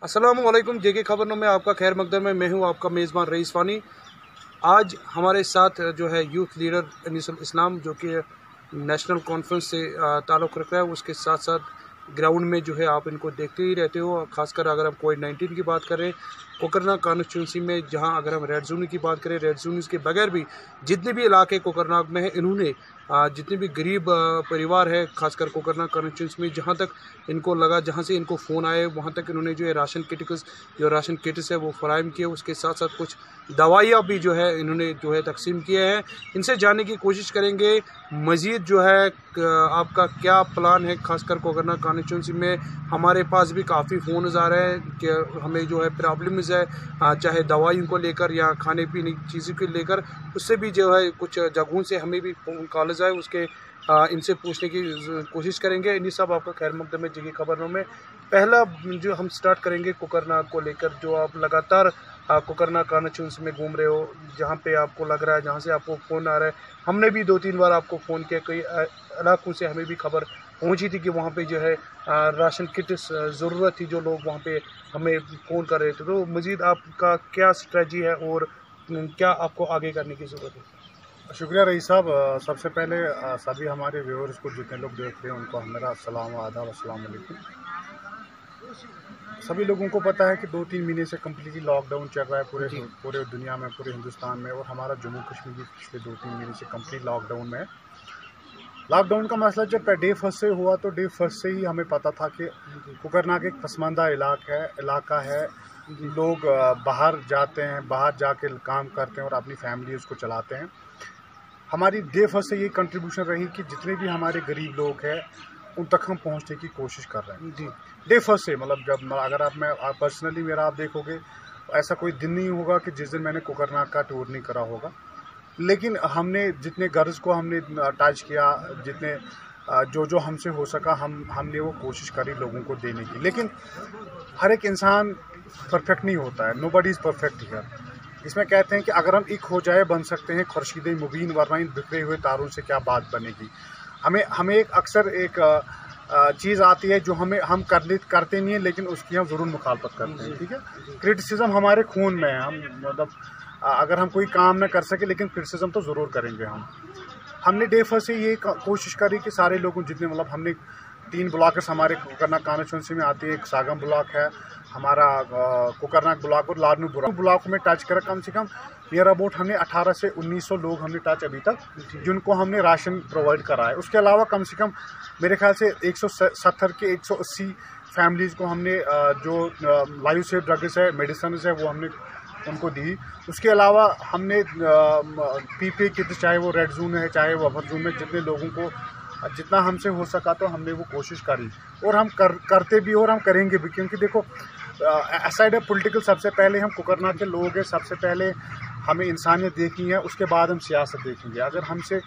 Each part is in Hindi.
अस्सलामुअलैकुम। जेके खबरनों में आपका खैर मकदम है। मैं हूं आपका मेज़बान रईस फ़ानी। आज हमारे साथ जो है यूथ लीडर अनीसुल इस्लाम, जो कि नेशनल कॉन्फ्रेंस से ताल्लुक़ रखता है, उसके साथ साथ ग्राउंड में जो है आप इनको देखते ही रहते हो। खासकर अगर हम कोविड-19 की बात करें, कोकरनाग कॉन्स्टिट्यूंसी में, जहां अगर हम रेड जोन की बात करें, रेड जोन के बगैर भी जितने भी इलाके कोकरनाग में है, इन्होंने जितने भी गरीब परिवार है, खासकर कोकरनाग कॉन्स्टिट्यूंसी में, जहां तक इनको लगा, जहां से इनको फ़ोन आए, वहां तक इन्होंने जो है राशन किट्स है वो फराहम किए। उसके साथ साथ कुछ दवाइयाँ भी जो है इन्होंने जो है तकसीम किए हैं। इनसे जानने की कोशिश करेंगे मज़ीद जो है आपका क्या प्लान है। खासकर कोकरनाग कॉन्स्टिट्यूंसी में हमारे पास भी काफ़ी फ़ोन आ रहे हैं कि हमें जो है प्रॉब्लम्स है, चाहे दवाइयों को लेकर या खाने पीने की चीज़ों को लेकर। उससे भी जो है कुछ जगहों से हमें भी कॉलेज आए, उसके इनसे पूछने की कोशिश करेंगे। इन्हीं सब आपका खैर मकदम है जी खबरों में। पहला जो हम स्टार्ट करेंगे कोकरनाग को लेकर, जो आप लगातार कोकरनाग कॉन्स्टिट्यूंसी में घूम रहे हो, जहाँ पे आपको लग रहा है, जहाँ से आपको फ़ोन आ रहा है। हमने भी 2-3 बार आपको फ़ोन किया, कई इलाकों से हमें भी खबर पहुंची थी कि वहाँ पे जो है राशन किट ज़रूरत थी, जो लोग वहाँ पे हमें फ़ोन कर रहे थे। तो मज़ीद आपका क्या स्ट्रेटजी है और क्या आपको आगे करने की ज़रूरत है? शुक्रिया रईस साहब। सबसे पहले सभी हमारे व्यूअर्स को, जितने लोग देख रहे हैं, उनको मेरा सलाम व आदाब, अस्सलाम वालेकुम। सभी लोगों को पता है कि 2-3 महीने से कम्प्लीटली लॉकडाउन चल रहा है पूरे दुनिया में, पूरे हिंदुस्तान में, और हमारा जम्मू कश्मीर भी पिछले 2-3 महीने से कम्प्लीट लॉकडाउन में है। लॉकडाउन का मसला जब डे फर्स्ट से हुआ, तो डे फर्स्ट से ही हमें पता था कि कोकरनाग एक पसमानदा इलाका है। लोग बाहर जाते हैं, बाहर जाके काम करते हैं और अपनी फैमिली उसको चलाते हैं। हमारी डे फर्स्ट से ये कंट्रीब्यूशन रही कि जितने भी हमारे गरीब लोग हैं उन तक हम पहुंचने की कोशिश कर रहे हैं जी। डे फर्स्ट से, मतलब जब अगर आप पर्सनली मेरा आप देखोगे, ऐसा कोई दिन नहीं होगा कि जिस दिन मैंने कोकरनाग का टूर नहीं करा होगा। लेकिन हमने जितने गर्ज को हमने टच किया, जितने जो हमसे हो सका, हमने वो कोशिश करी लोगों को देने की। लेकिन हर एक इंसान परफेक्ट नहीं होता है, नोबडी इज़ परफेक्ट हियर। इसमें कहते हैं कि अगर हम एक हो जाए बन सकते हैं खुर्शीद मुबीन, वरना इन बिखरे हुए तारों से क्या बात बनेगी। हमें एक अक्सर एक चीज़ आती है जो हम करते नहीं है, लेकिन उसकी हम ज़रूर मुखालफत करते हैं। ठीक है, क्रिटिसिज्म हमारे खून में है। हम मतलब अगर हम कोई काम ना कर सके, लेकिन क्रिटिसिज्म तो ज़रूर करेंगे। हमने डे फर्स्ट से ये कोशिश करी कि सारे लोगों, जितने मतलब हमने 3 ब्लॉकर्स हमारे कोकरनाग कॉन्स्टिट्यूंसी में आते हैं। एक सागम ब्लॉक है हमारा, कोकरनाग ब्लॉक और लाडनू ब्लॉक में टच करा। कम से कम नियर अबाउट हमने 1800 से 1900 लोग हमने टच अभी तक, जिनको हमने राशन प्रोवाइड करा है। उसके अलावा कम से कम मेरे ख्याल से 170 के 180 फैमिलीज़ को हमने जो लाइव सेव ड्रग्स है, मेडिसिन है, वो हमने उनको दी। उसके अलावा हमने पीपीई किट, चाहे वो रेड जोन है चाहे वो बफर जोन में, जितने लोगों को जितना हमसे हो सका तो हमने वो कोशिश करी, और हम करते भी और हम करेंगे भी। क्योंकि देखो, असाइड है पॉलिटिकल, सबसे पहले हम कोकरनाग के लोग हैं, सबसे पहले हमें इंसानियत देखनी है, उसके बाद हम सियासत देखेंगे। अगर हमसे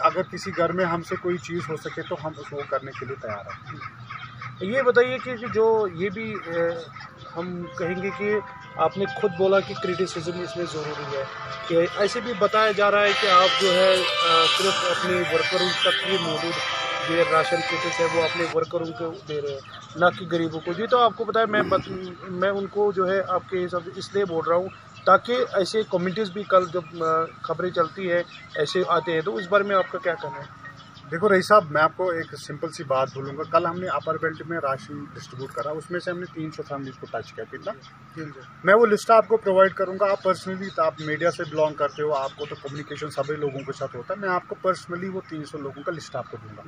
अगर किसी घर में हमसे कोई चीज़ हो सके तो हम उसको करने के लिए तैयार हैं। ये बताइए कि जो ये भी हम कहेंगे कि आपने खुद बोला कि क्रिटिसिज्म इसमें ज़रूरी है, कि ऐसे भी बताया जा रहा है कि आप जो है सिर्फ अपने वर्करों तक ही मौजूद जो राशन किट्स है वो अपने वर्करों को दे रहे हैं, ना कि गरीबों को। जी, तो आपको पता है, मैं उनको जो है आपके हिसाब से इसलिए बोल रहा हूँ ताकि ऐसे कम्युनिटीज़ भी कल जब खबरें चलती है ऐसे आते हैं, तो इस बारे में आपका क्या कहना है? देखो रईस साहब, मैं आपको एक सिंपल सी बात बोलूँगा। कल हमने अपर बेल्ट में राशन डिस्ट्रीब्यूट करा, उसमें से हमने 300 फैमिलीज़ को टच किया। कितना? मैं वो लिस्ट आपको प्रोवाइड करूँगा। आप पर्सनली, आप मीडिया से बिलोंग करते हो, आपको तो कम्युनिकेशन सभी लोगों के साथ होता है। मैं आपको पर्सनली वो 300 लोगों का लिस्ट आपको दूँगा।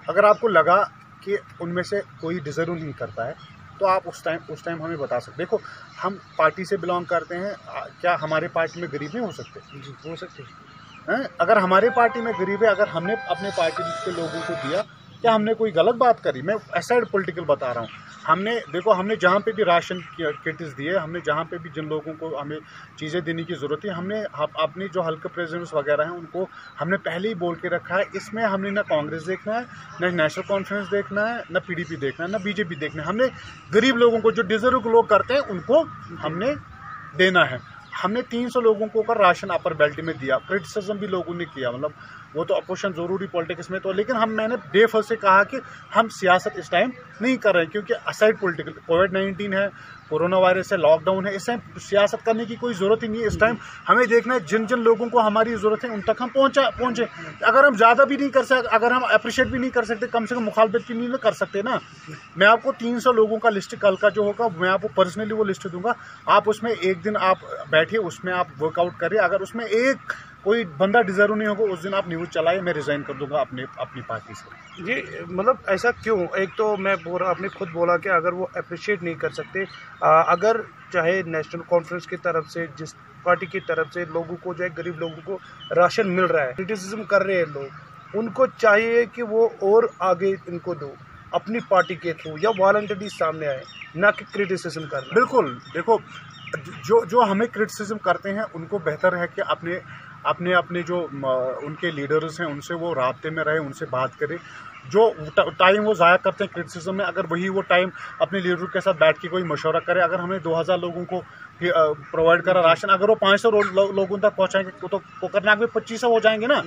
अगर आपको लगा कि उनमें से कोई डिज़र्व नहीं करता है, तो आप उस टाइम हमें बता सकते। देखो, हम पार्टी से बिलोंग करते हैं, क्या हमारे पार्टी में गरीब नहीं हो सकते? जी, हो सकते हैं। अगर हमारे पार्टी में गरीब है, अगर हमने अपने पार्टी के लोगों को दिया, क्या हमने कोई गलत बात करी? मैं असाइड पॉलिटिकल बता रहा हूँ। हमने जहाँ पे भी राशन किट्स दिए, हमने जहाँ पे भी जिन लोगों को हमें चीज़ें देने की ज़रूरत है, हमने अपनी जो हल्के प्रेसिडेंट्स वगैरह हैं उनको हमने पहले ही बोल के रखा है। इसमें हमने ना कांग्रेस देखना है, ना नेशनल कॉन्फ्रेंस देखना है, ना PDP देखना है, ना BJP देखना है। हमने गरीब लोगों को, जो डिजर्व लोग करते हैं, उनको हमने देना है। हमने 300 लोगों को का राशन अपर बेल्ट में दिया। क्रिटिसिज्म भी लोगों ने किया, मतलब वो तो अपोजिशन ज़रूरी पॉलिटिक्स में तो, लेकिन मैंने डे फर्स्ट से कहा कि हम सियासत इस टाइम नहीं कर रहे हैं, क्योंकि असाइड पॉलिटिकल कोविड-19 है, कोरोना वायरस है, लॉकडाउन है, इस टाइम सियासत करने की कोई ज़रूरत ही नहीं है। इस टाइम हमें देखना है जिन जिन लोगों को हमारी ज़रूरत है उन तक हम पहुँचे। अगर हम ज़्यादा भी नहीं कर सकते, अगर हम अप्रिशिएट भी नहीं कर सकते, कम से कम मुखालफत भी नहीं कर सकते ना। मैं आपको 300 लोगों का लिस्ट कल का जो होगा मैं आपको पर्सनली वो लिस्ट दूंगा, आप उसमें एक दिन आप बैठिए, उसमें आप वर्कआउट करिए। अगर उसमें एक कोई बंदा डिजर्व नहीं होगा उस दिन आप न्यूज़ चलाइए, मैं रिज़ाइन कर दूंगा अपनी पार्टी से। जी, मतलब ऐसा क्यों? एक तो मैं आपने खुद बोला कि अगर वो अप्रिशिएट नहीं कर सकते, अगर चाहे नेशनल कॉन्फ्रेंस की तरफ से, जिस पार्टी की तरफ से लोगों को जो है गरीब लोगों को राशन मिल रहा है, क्रिटिसिज्म कर रहे हैं लोग, उनको चाहिए कि वो और आगे इनको दो अपनी पार्टी के थ्रू, या वॉलंटरी सामने आए, ना कि क्रिटिसिज्म करना। बिल्कुल, देखो जो हमें क्रिटिसिज्म करते हैं उनको बेहतर है कि अपने जो उनके लीडर्स हैं उनसे वो राब्ते में रहे, उनसे बात करें। जो टाइम वो ज़ाया करते हैं क्रिटिसिज्म में, अगर वही वो टाइम अपने लीडर के साथ बैठ के कोई मशवरा करे। अगर हमने 2000 लोगों को प्रोवाइड करा राशन, अगर वो 500 लोगों तक पहुंचाएंगे तो कोकरनाग में 2500 हो जाएंगे ना।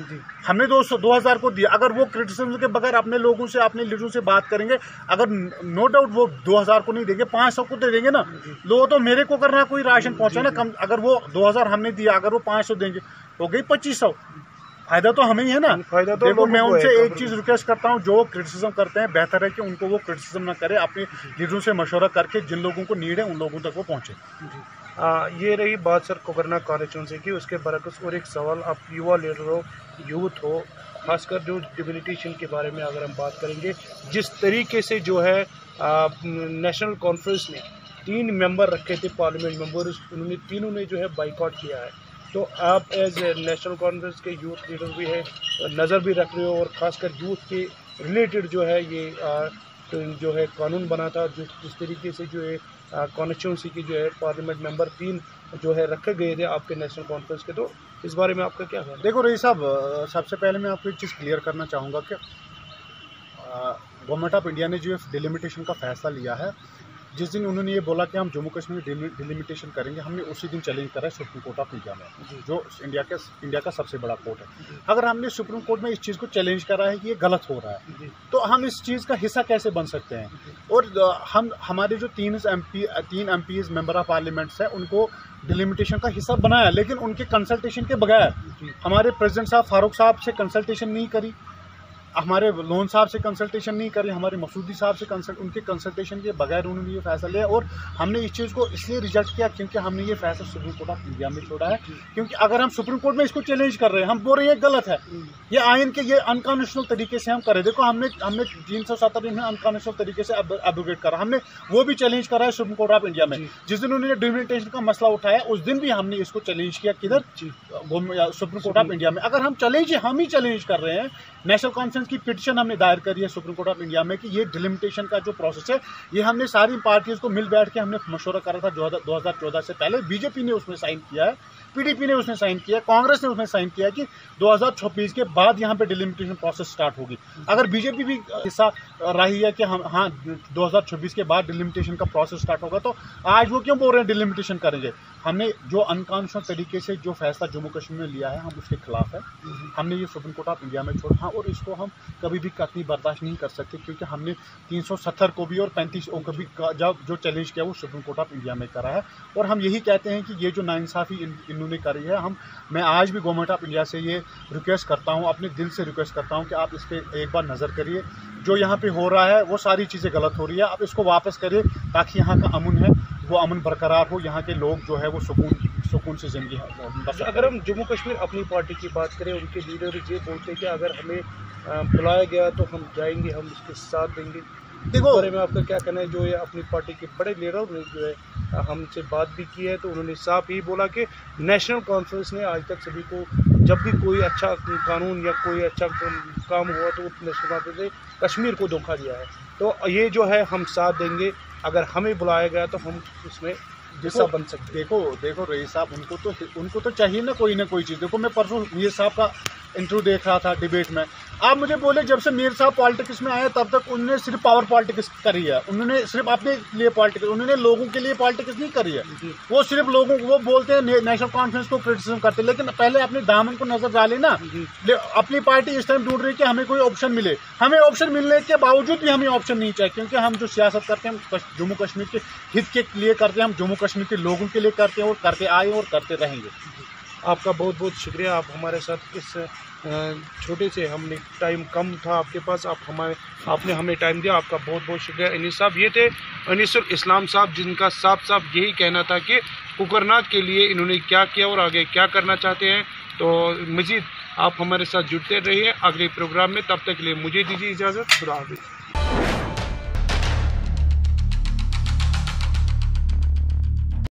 हमने 2000 को दिया, अगर वो क्रिटिसिज्म के बगैर अपने लोगों से, अपने लीडरों से बात करेंगे, अगर नो डाउट वो 2000 को नहीं देंगे, 500 को दे देंगे ना। लोग तो मेरे कोकरनाग कोई राशन पहुंचा ना कम, अगर वो 2000 हमने दिया, अगर वो 500 देंगे हो गई 2500। फायदा तो हमें ही है ना। फायदा तो देखो, मैं उनसे एक चीज़ रिक्वेस्ट करता हूँ, जो क्रिटिसिज्म करते हैं बेहतर है कि उनको वो क्रिटिसिज्म ना करे, अपने लीडरों से मशवरा करके जिन लोगों को नीड है उन लोगों तक वो पहुँचे। ये रही बात सर कोकरनाग कॉन्स्टिट्यूंसी की। उसके बरक्स और एक सवाल, आप युवा लीडर हो, यूथ हो, खासकर जो डिलिमिटेशन के बारे में अगर हम बात करेंगे, जिस तरीके से जो है नेशनल कॉन्फ्रेंस ने 3 मेंबर रखे थे पार्लियामेंट मेंबर्स, उन्होंने तीनों ने जो है बाइकआउट किया है। तो आप एज नेशनल कॉन्फ्रेंस के यूथ लीडर भी है, नज़र भी रख रहे हो, और ख़ासकर यूथ के रिलेटेड जो है ये जो है कानून बना था, जिस तरीके से जो है कॉन्स्टिट्यूंसी की जो है पार्लियामेंट मेंबर 3 जो है रखे गए थे आपके नेशनल कॉन्फ्रेंस के, तो इस बारे में आपका क्या है? देखो रईस साहब, सबसे पहले मैं आपको एक चीज़ क्लियर करना चाहूँगा कि गवर्नमेंट ऑफ इंडिया ने जो डिलिमिटेशन का फैसला लिया है, जिस दिन उन्होंने ये बोला कि हम जम्मू कश्मीर में डिलिमिटेशन करेंगे, हमने उसी दिन चैलेंज करा है सुप्रीम कोर्ट ऑफ इंडिया में, जो इंडिया का सबसे बड़ा कोर्ट है। अगर हमने सुप्रीम कोर्ट में इस चीज़ को चैलेंज करा है कि ये गलत हो रहा है, तो हम इस चीज़ का हिस्सा कैसे बन सकते हैं? और हमारे जो 3 MPs मेंबर ऑफ पार्लियामेंट्स हैं, उनको डिलिमिटेशन का हिस्सा बनाया, लेकिन उनके कंसल्टेशन के बगैर, हमारे प्रेसिडेंट साहब फारूक साहब से कंसल्टेशन नहीं करी, हमारे लोन साहब से कंसल्टेशन नहीं करी, हमारे मसूदी साहब से उनके कंसल्टेशन के बगैर उन्होंने ये फैसला लिया। और हमने इस चीज़ को इसलिए रिजेक्ट किया क्योंकि हमने ये फैसला सुप्रीम कोर्ट ऑफ इंडिया में छोड़ा है। क्योंकि अगर हम सुप्रीम कोर्ट में इसको चैलेंज कर रहे हैं, हम बोल रहे हैं गलत है, ये आइन के ये अनकॉन्स्टिट्यूशनल तरीके से हम कर रहे हैं। देखो, हमने 370 दिन में अनकॉन्स्टिट्यूशनल तरीके से एब्रोगेट करा, हमने वो भी चैलेंज करा है सुप्रीम कोर्ट ऑफ इंडिया में। जिस दिन उन्होंने डिलिमिटेशन का मसला उठाया, उस दिन भी हमने इसको चैलेंज किया, किधर? सुप्रीम कोर्ट ऑफ इंडिया में। अगर हम ही चैलेंज कर रहे हैं, नेशनल कॉन्फ्रेंस की पिटीशन हमने दायर करी है सुप्रीम कोर्ट ऑफ इंडिया में कि ये डिलिमिटेशन का जो प्रोसेस है, ये हमने सारी पार्टीज को मिल बैठ के हमने मशवरा करा था 2014 से पहले। बीजेपी ने उसमें साइन किया है, पीडीपी ने उसमें साइन किया, कांग्रेस ने उसमें साइन किया कि 2026 के बाद यहाँ पे डिलिमिटेशन प्रोसेस स्टार्ट होगी। अगर बीजेपी भी हिस्सा रही है कि हम 2026 के बाद डिलिमिटेशन का प्रोसेस स्टार्ट होगा, तो आज वो क्यों बोल रहे हैं डिलिमिटेशन करेंगे? हमने जो अनकॉन्स्टिट्यूशनल तरीके से जो फैसला जम्मू कश्मीर में लिया है, हम उसके खिलाफ है। हमने ये सुप्रीम कोर्ट ऑफ इंडिया में छोड़ा, और इसको हम कभी भी कतई बर्दाश्त नहीं कर सकते, क्योंकि हमने 370 को भी और 35 को भी जो चैलेंज किया वो सुप्रीम कोर्ट ऑफ इंडिया में करा है। और हम यही कहते हैं कि ये जो नाइंसाफ़ी इन्होंने करी है, मैं आज भी गवर्नमेंट ऑफ इंडिया से ये रिक्वेस्ट करता हूँ, अपने दिल से रिक्वेस्ट करता हूँ कि आप इस पर एक बार नज़र करिए। जो यहाँ पे हो रहा है वो सारी चीज़ें गलत हो रही है, आप इसको वापस करिए ताकि यहाँ का अमन है वो अमन बरकरार हो, यहाँ के लोग जो है वो सुकून से ज़िंदगी है। अगर हम जम्मू कश्मीर अपनी पार्टी की बात करें, उनके लीडर ये बोलते हैं कि अगर हमें बुलाया गया तो हम जाएंगे, हम उसके साथ देंगे। देखो, बारे में आपका क्या कहना है? जो ये अपनी पार्टी के बड़े लीडर ने जो है हमसे बात भी की है, तो उन्होंने साफ ही बोला कि नेशनल कॉन्फ्रेंस ने आज तक सभी को, जब भी कोई अच्छा कानून या कोई अच्छा काम हुआ, तो नेशनल कॉन्फ्रेंस ने कश्मीर को धोखा दिया है। तो ये जो है हम साथ देंगे, अगर हमें बुलाया गया तो हम उसमें हिस्सा बन सकते। देखो रईस साहब, उनको तो चाहिए ना कोई चीज़। देखो, मैं परसों मीर साहब का इंटरव्यू देख रहा था डिबेट में। आप मुझे बोले जब से मीर साहब पॉलिटिक्स में आए तब तक उन्होंने सिर्फ पावर पॉलिटिक्स करी है, उन्होंने सिर्फ अपने लिए पॉलिटिक्स, उन्होंने लोगों के लिए पॉलिटिक्स नहीं करी है। वो सिर्फ लोगों वो बोलते हैं नेशनल कॉन्फ्रेंस को क्रिटिसिज्म करते हैं, लेकिन पहले अपने दामन को नजर डाले ना। अपनी पार्टी इस टाइम ढूंढ रही है कि हमें कोई ऑप्शन मिले, हमें ऑप्शन मिलने के बावजूद भी हमें ऑप्शन नहीं चाहिए, क्योंकि हम जो सियासत करते हैं हम जम्मू कश्मीर के हित के लिए करते हैं, हम जम्मू कश्मीर के लोगों के लिए करते हैं और करते आए और करते रहेंगे। आपका बहुत बहुत शुक्रिया, आप हमारे साथ इस छोटे से हमने टाइम कम था आपके पास, आपने हमें टाइम दिया, आपका बहुत बहुत शुक्रिया। अनीस साहब, ये थे अनीसुल इस्लाम साहब, जिनका साफ साफ यही कहना था कि कुकरनाग के लिए इन्होंने क्या किया और आगे क्या करना चाहते हैं। तो मज़ीद आप हमारे साथ जुड़ते रहिए अगले प्रोग्राम में, तब तक के लिए मुझे दीजिए इजाज़त। खुदा हाफ़िज़।